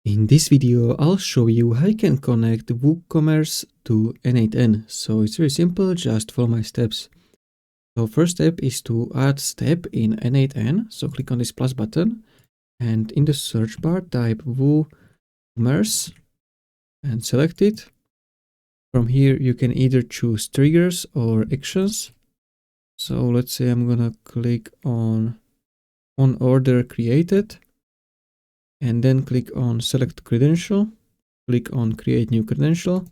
In this video, I'll show you how you can connect WooCommerce to n8n. So it's very simple, just follow my steps. So first step is to add step in n8n. So click on this plus button and in the search bar type WooCommerce and select it. From here, you can either choose triggers or actions. So let's say I'm gonna click on order created. And then click on select credential, click on create new credential,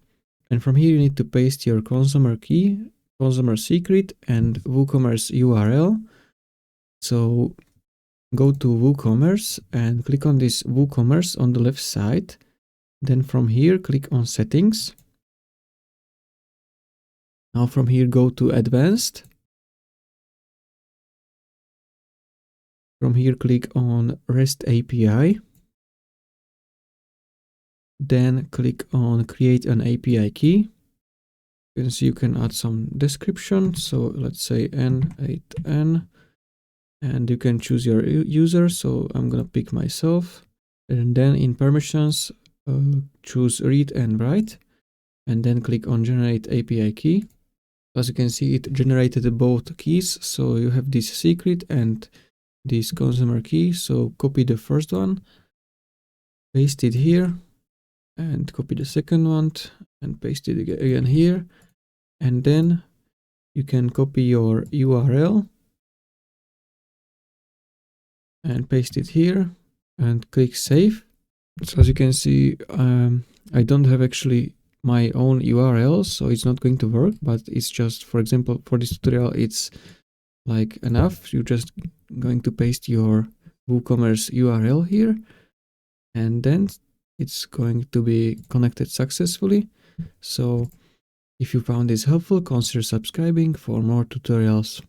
and from here you need to paste your consumer key, consumer secret, and WooCommerce URL. So go to WooCommerce and click on this WooCommerce on the left side. Then from here click on settings. Now from here go to advanced. From here click on REST API. Then click on create an API key. You can see you can add some description. So let's say n8n, and you can choose your user. So I'm gonna pick myself, and then in permissions, choose read and write, and then click on generate API key. As you can see, it generated both keys. So you have this secret and this consumer key. So copy the first one, paste it here, and copy the second one and paste it again here. And then you can copy your URL and paste it here and click save. So as you can see, I don't have actually my own URL, so it's not going to work, but it's just, for example, for this tutorial, it's like enough. You're just going to paste your WooCommerce URL here, and then it's going to be connected successfully. So if you found this helpful, consider subscribing for more tutorials.